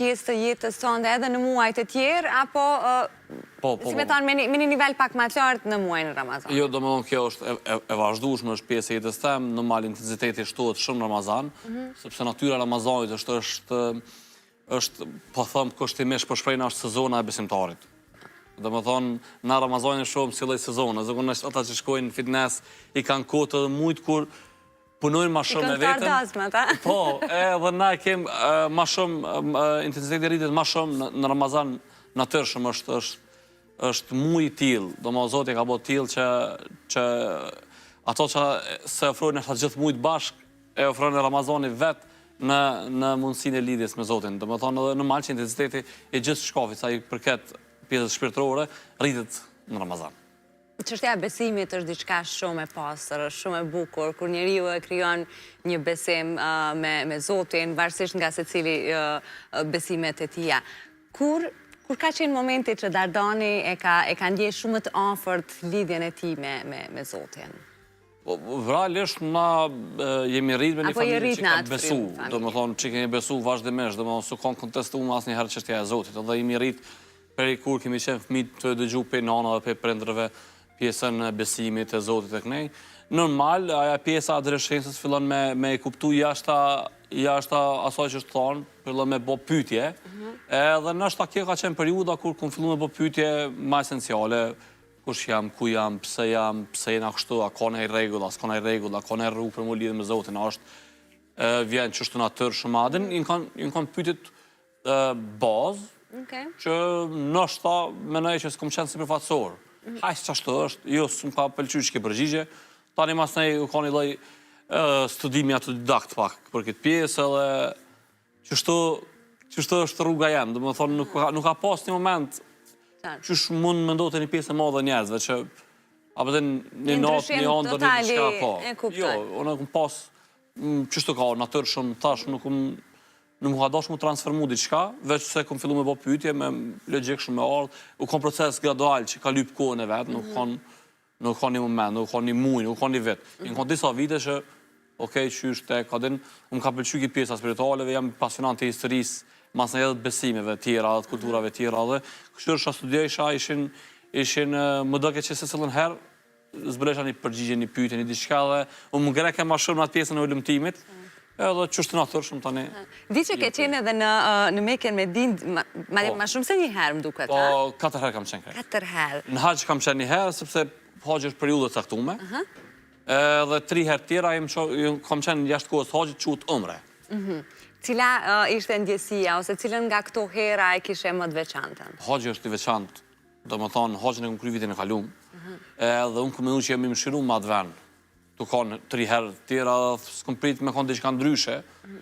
pjesë të jetës tonë edhe në muajt e tjerë, apo, si me thonë, me një nivel pak ma të lartë në muajnë Ramazan? Jo, do më thonë kjo është e vazhdueshme, është pjesë e jetës temë, në mal intensiteti shtohet shumë Ramazan, sepse natyra Ramazanit është, po thëmë, kushtimisht për shprejnë është sezona e besimtarit. Dhe më thonë, na Ramazanin shumë si lloj sezona, zakonisht ata që shkojnë në fitness i kanë kohë të mujt kur punojnë ma shumë me vetën. Po, edhe na kemë ma shumë, intensiteti rritet ma shumë në Ramazan natyrshëm është muj i tillë, do më Zoti ka bërë tillë që ato që se ofrojnë ata gjithë mujt bashk, e ofrojnë në Ramazani vetë në mundësinë e lidhjes me Zotin. Do më thonë edhe në malë që intensiteti i gjithë shkafit, sa i përket pjesës shpirtërore, rritet në Ramazan. Çështja e besimit është diçka shumë e pastër, është shumë e bukur, kur njeriu e krijon një besim me Zotin, varësisht nga secili besimet e tija. Kur ka qenë momenti që Dardani e ka ndjej shumë të afërt lidhjen e tij me Zotin? Vralisht na jemi rritë me një familje që ka besu, do më thonë që kemi besu vazhdimisht, do më thonë su kanë kontestuar asnjëherë çështja e Zotit, edhe jemi rritë peri kur kemi qenë fëmijë të dëgju pe nana dhe pe prindërve pjesën e besimit e Zotit e kënej. Normal, aja pjesa adoleshencës fillon me kuptu jashta asaj që është thonë, fillon me bo pyetje, edhe nështë kjo ka qenë periuda kur kun fillu me bo pyetje ma esenciale, kush jam, ku jam, pse jena kështu, a ka nej rregull, a s'ka nej rregull, a ka nej rrugë për mu lidhë me Zotin, a është vjen qështu natyrë shumë adin, jën kanë pyetjet bazë, që nështë menoj që s'kom qenë si përfatësor. Hajtë që ashtë është, jo s'm ka pëlqy që ke përgjigje, tani mas nej u ka një loj studimi autodidakt pak për këtë pjesë, edhe qështu është rruga jem, dhe më thonë nuk ka pas një moment qësh mund me ndote një pjesë e madhe njerëzve, që apëtë një natë, një andër, një diçka po. Jo, unë këm pas, qështu ka natyrë shumë, tash nuk më ka dash mu transformu diçka, veç se kom fillu me bo pyetje, me logjik shumë me ardhë, u kon proces gradual që ka lyp kohën e vetë, nuk ka një moment, nuk ka një muj, nuk ka një vit. Në kon disa vite që, okej, qysh te ka din, më ka pëlqy ki pjesa spiritualeve, jam pasionant të historisë, mas në edhe të besimeve tjera, të kulturave tjera, dhe kështërësha studiojsha ishin më doke që se cëllën herë, zbresha një përgjigje, një pyetje, një diçka, dhe u më greke ma shumë në atë pjesën e ullumtimit, edhe qështë në atër shumë tani. Di që ke qenë edhe në Mekën Medinë, ma shumë se një herë më duket, ha? Po, 4 herë kam qenë kërë. 4 herë. Në haqë kam qenë një herë, sepse haqë është periudhë të caktume, edhe 3 herë tjera kam qenë jashtë kohës haqë qutë umre. Cila ishte ndjesia, ose cilën nga këto hera e kishe më të veçantën? Haqë është i veçantë, do më thonë, haqën e këm kry vitin e kalum, edhe unë këmë që jemi më shiru më atë venë. Tu kanë 3 herë tjera, s'kom prit me konë diçka ndryshe,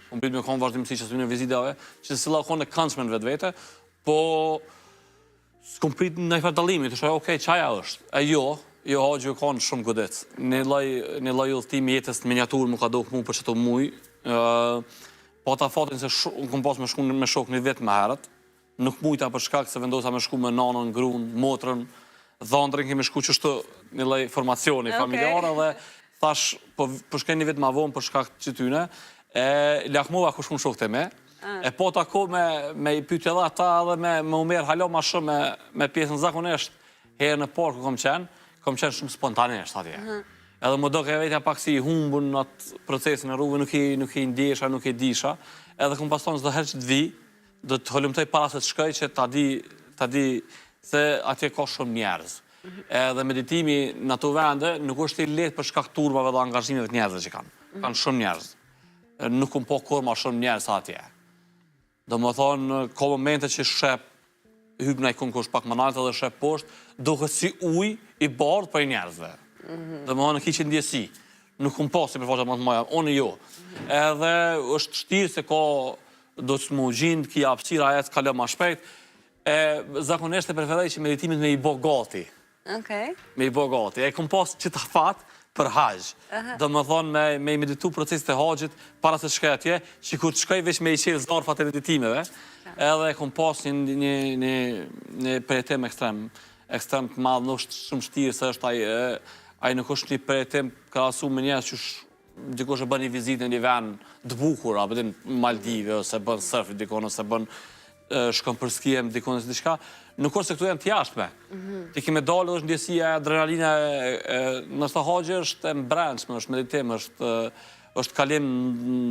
kom prit me konë vazhdimësi që s'u në vizitave, që sila konë e këndshme në vetë vete, po s'kom prit në i fardalimi, të shoj, okej, qaja është. E jo haqë ju konë shumë godec. Një loj ullëtimi jetës në miniaturë më ka dohë mu për që të muj, po ta fatin se unë kom pas me shku me shok një vetë me herët, nuk mujta për shkak se vendosa me shku me nanën, grunë, motrën, dhëndrën kemi shku qështu një loj formacioni familjarë dhe thash, për shkej një vetë ma vonë për shkak që tyne, lakmova ku shkun shokët e me, e po të ako me i pyte dhe ata dhe me umerë halo ma shumë me pjesën zakonisht, herë në parë ku kom qenë shumë spontanisht atje. Edhe më do ke vetja pak si i humbun në atë procesin e rrugë, nuk i ndjesha, nuk i disha, edhe kom pas tonë zdo herë që të vi, do të holumtoj para se të shkoj që ta di se atje ka shumë njerëz. Edhe meditimi në ato vende nuk është i letë për shkak turbave dhe angazhimeve të njerëzve që kanë. Kanë shumë njerëz. Nuk kom po kur ma shumë njerëz atje. Do më thonë, ka momente që shep, hyp në i kënë kush pak më naltë dhe shep poshtë, duke si uj i bardh për i njerëzve. Dhe më thonë, në kiqë ndjesi. Nuk kom po si përfaqat më të moja, unë jo. Edhe është shtirë se ka do të më gjindë, ki apsira e të kalë ma shpejt, zakonisht e preferoj që meditimin me i bo gati. Me i bo gati. E kom pas që ta fatë për haqë. Dhe më thonë me i meditu procesit e haqët para se shkaj atje, që kur të shkaj veç me i qelë zarfat e meditimeve, edhe e kom pas një përjetim ekstrem të madhë, nuk është shumë shtirë, se është aj nuk është një përjetim krasu me njerës që dikush e bën një vizit në një ven të bukur, apo në Maldive, ose bën surf, dikon, ose bën shkon për skijem, dikon e diçka, nuk është se këtu janë të jashtme. Ti kime dalë, është ndjesia, adrenalina, nështë të haqë është e mbrendshme, është meditim, është kalim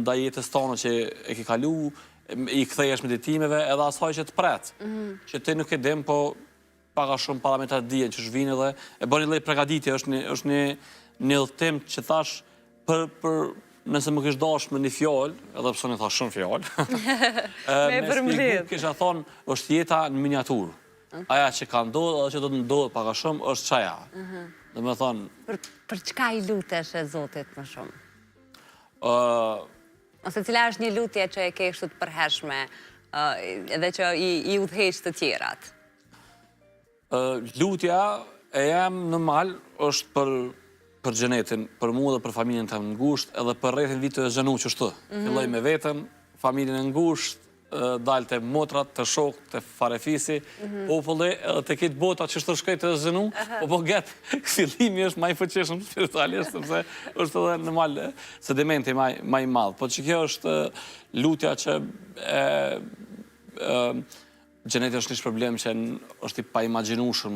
nda jetës tonë që e ki kalu, i kthejesh meditimeve, edhe asaj që të pret. Që ti nuk e dim, po paka shumë parlamentar dijen që shvinë dhe e bërë një lej pregaditje, është një dhëtim që thash për nëse më kishë dash me një fjallë, edhe pësën e thash shumë fjallë, me spiku kisha thonë, është jeta në miniaturë. Aja që ka ndodhë, edhe që do të ndodhë paka shumë, është qaja. Dhe me thonë... Për çka i lutesh e Zotit më shumë? Ose cila është një lutje që e ke kështu të përhershme, edhe që i udhëheq të tjerat? Lutja e jam normal është për xhenetin, për mua dhe për familjen të më ngusht, edhe për rrethin vitë e zhenu që shtë. Filloj me vetën, familjen e ngusht, dalë të motrat, të shok, të farefisi, populli, edhe të kitë bota që shtë shkajt të zhenu, po getë fillimi është ma i fëqeshëm spiritualisht, sepse është edhe normal sedimenti ma i madhë. Po që kjo është lutja që xheneti është një problem që është i pa imagjinueshëm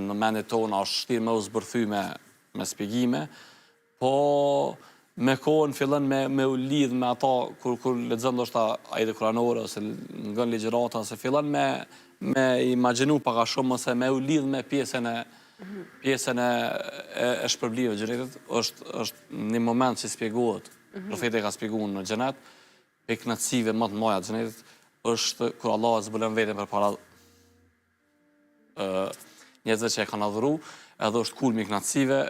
në mendet tona, është shtirë me u zbërthy me spjegime, po me kohën fillon me u lidh me ata kur lexon ndoshta ajete kuranore ose nga ligjërata, se fillon me imagjinu pak a shumë ose me u lidh me pjesën e shpërblimit të xhenetit, është një moment që spjegohet. Profeti ka spjeguar në xhenet, piknatësive më të mëdha të xhenetit është kur Allah e zbulon veten përpara njerëzve që e kanë adhuru, edhe është kulmi i kënaqësive.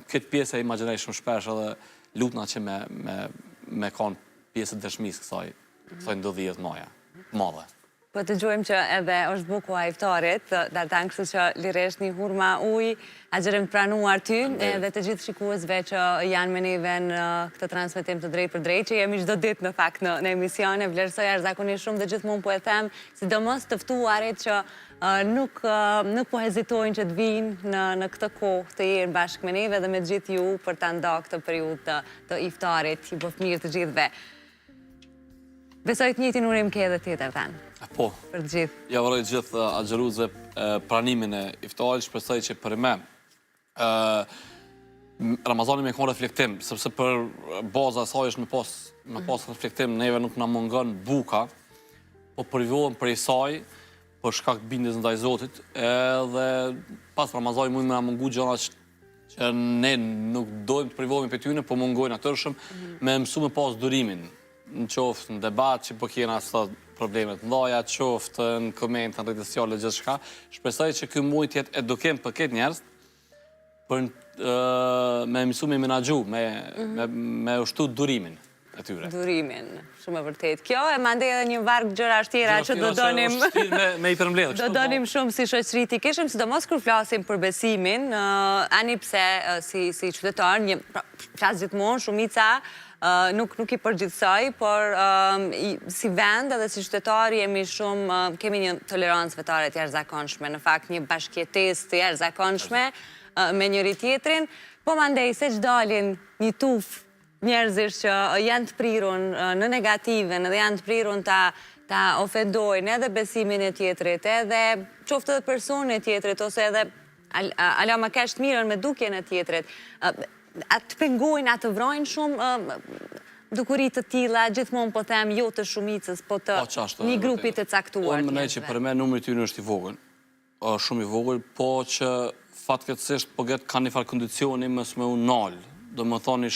Këtë pjesë e imagjinoj shumë shpesh edhe lutna që me kanë pjesë të dëshmisë kësaj ndodhije të madhe. Po të gjojmë që edhe është buku a iftarit, dartan kështu që liresht një hurma uj, agjerëm të pranuar ty, dhe të gjithë shikuesve që janë me neve në këtë transmitim të drejt për drejt, që jemi çdo ditë në fakt në emisione, vlerësoj jashtëzakonisht shumë dhe gjithmonë po e them, sidomos të ftuarit që nuk po hezitojnë që të vinë në këtë kohë të jenë bashkë me neve dhe me gjithë ju për ta nda këtë periudhë të iftarit, ju bëf mirë të gjithëve. Besoj të njëjtin urim ke edhe ti, Dartan. Po. Për të gjithë. Ja vëroj gjithë agjeruzve pranimin e iftarit, shpresoj që për me Ramazani me konë reflektim, sepse për baza saj është me pas reflektim, neve nuk na mungon buka, po privohem për i saj, për shkak bindjes ndaj Zotit, edhe pas Ramazani mund me na mungu gjëra që ne nuk dojmë të privohemi për tyne, po mungojnë atërshëm, me mësu me pas durimin. Në qoftë në debat që po kjena sot problemet ndaja, qoftë në koment, në rrjetet sociale, gjithë shka. Shpresoj që ky muaj të jetë edukim për këtë njerëz, për me mësu me menaxhu, me ushtu durimin e tyre. Durimin, shumë e vërtet. Kjo e mande edhe një varg gjëra tjera që do donim... me i përmbledh. Do donim shumë si shoqëri ti kishim, sidomos kur flasim për besimin, ani pse si qytetar, flas gjithmonë, shumica, nuk i përgjithsoj, por si vend edhe si qytetar kemi një tolerancë fetare të jashtëzakonshme, në fakt një bashkëjetesë të jashtëzakonshme me njëri tjetrin, po mandej se që dalin një tuf njerëzish që janë të prirun në negativen edhe janë të prirun ta ofendojnë edhe besimin e tjetrit, edhe qoftë edhe personin e tjetrit, ose edhe ala ma kesh të mirën me dukjen e tjetrit, atë pengojnë, atë vrojnë shumë dukurit të tilla, gjithmonë po them jo të shumicës, po të një grupit të caktuar. Unë mendoj që për me numri ty është i vogël, shumë i vogël, po që fatkeqësisht po ka një farë kondicioni mos me u nal. Do më thoni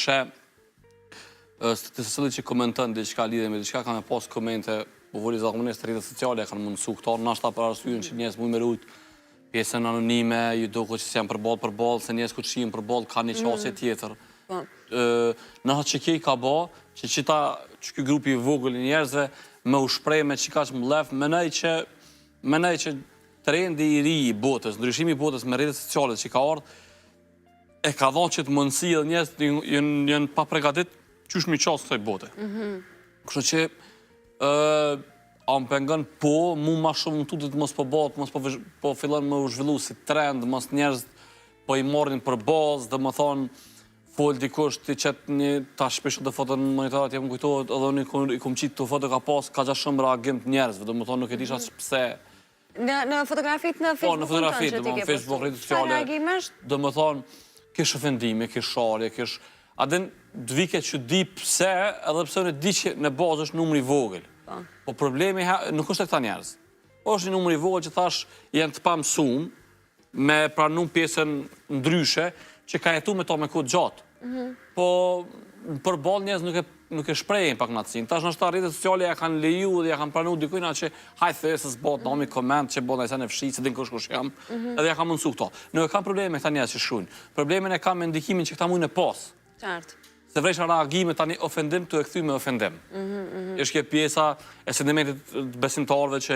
të cilët që komenton diçka lidhe me diçka kanë pas komente, po voli zakonisht rrjetet sociale kanë mundsu këto, nashta për arsyeën që njerëz mund me rujt pjesën anonime, ju duket që janë përballë, se njerëz kur shihin përballë kanë një qasje tjetër. Në atë që kej ka bë, që ky grupi i vogël i njerëzve me u shpreh me çikaç mbledh, mendoj që trendi i ri i botës, ndryshimi i botës me rrjetet sociale që ka ardhur, e ka dhënë që të mundësi edhe njerëz janë pa përgatit qysh mi qasë këtoj bote. Kështu që a më pengon mu ma shumë në tutit mos po bat, mos po fillon me u zhvillu si trend, mos njerëz po i morrin për bazë, dhe më thonë fol dikush ti qet ta shpesh të foto në monitorat jam kujtohet edhe unë i kom qitë të foto ka pas ka gja shumë reagim të njerëzve, domethënë nuk e disha pse. Në fotografit në Facebook? Po, në fotografit, në Facebook, rritë sociale. Sa reagim është? Domethënë, kish ofendime, kish sharje, kish... Adin, dvike që di pse, edhe pse unë di që në bazë është numri vogël. Po problemi nuk është e këta njerëz. Është një numri vogël që thash janë të pamësuar me pranu pjesën ndryshe që ka jetu me to me kohë gjatë. Po për balë njerëz nuk e shprejnë pak natësin. Tash nështë ta rrjetet sociale ja kanë leju dhe ja kanë pranu dikujna që hajtë thë se s'bot nami koment që bot nëjse në fshit, se din kush jam, edhe ja kanë mundësu këto. Nuk e kam probleme me këta njerëz që shkruajnë. Problemin e kam me ndikimin që këta mujnë e pas. Qartë. Se vresha reagime tani ofendim të e këthy me ofendim. Ishke pjesa e sentimentit besimtarve që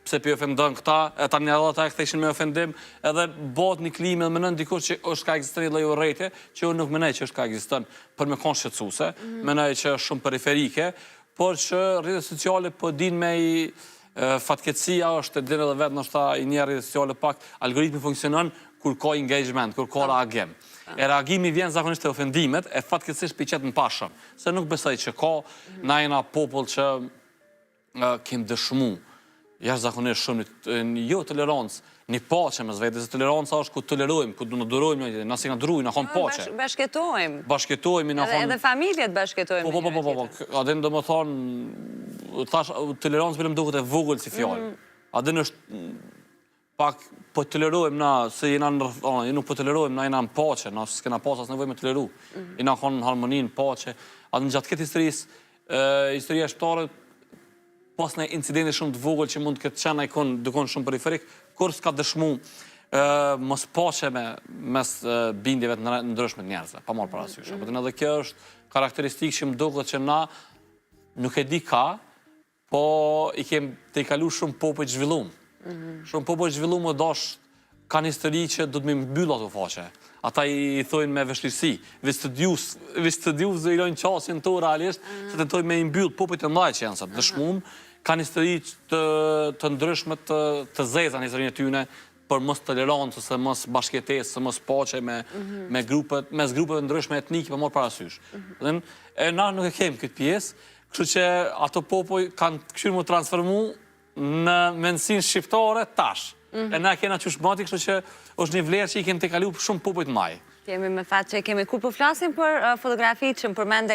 pse pi ofendon këta, e tani edhe ta e këtheshin me ofendim, edhe bot një klime dhe menën dikur që është ka eksistën i lloj urrejtje, që unë nuk menaj që është ka eksistën për me konë shqetësuese, menaj që është shumë periferike, por që rrjetet sociale po din me i fatkecia është e din edhe vetë nështë i një rrjetet sociale pak, algoritmi funksionon kur ka engagement, kur ka reagim. E reagimi vjen zakonisht e ofendimet, e fatkeqësisht për qetë në pashëm. Se nuk besoj që ka, na jena popull që kem dëshmu, jashtë zakonisht shumë jo tolerancë, një pache me zvete, se toleranca është ku tolerojmë, ku du në durojmë, nësi nga durujmë, në konë pache. Bashketojmë. Bashketojmë, në konë... Edhe familjet bashketojmë. Po, adin do më thonë, thash, tolerancë bërëm duket e vogël si fjallë. Adin është pak po tolerojmë na, se nuk po tolerojmë, na jena në pache, na s'kena pas as nevoj me toleru. Jena konë në harmonin, pache. A në gjatë këtë historia shqiptare, pas në incidenti shumë të vogël që mund të këtë qenë dukon shumë periferik, kur s'ka dëshmu mos pache mes bindjeve të ndryshme të njerëzve, pa marrë parasysh. Për edhe kjo është karakteristikë që më duket që na nuk e di ka, po i kem të i kalu shumë popoj të zhvillumë. Shumë popoj të zhvillumë më dash kanë histori që do të me mbyll ato faqe. Ata i thojnë me vështirësi. Vi studius dhe i lojnë qasin të realisht, se të tojnë me i mbyll popoj të ndaj që janë sa dëshmumë, kanë histori të ndryshme të zeza në historinë e tyne, për mos tolerancë, se mos bashkëtesë, se mos paqe mes grupeve ndryshme etnike për mos parasysh. E na nuk e kemi këtë pjesë, kështu që ato popoj kanë këshirë mu transformu në mendësin shqiptare tash. E na kena qush mati, kështu që është një vlerë që i kemi të kalu shumë popoj të maj. Kemi me fatë që kemi kur po flasim për fotografi që më përmende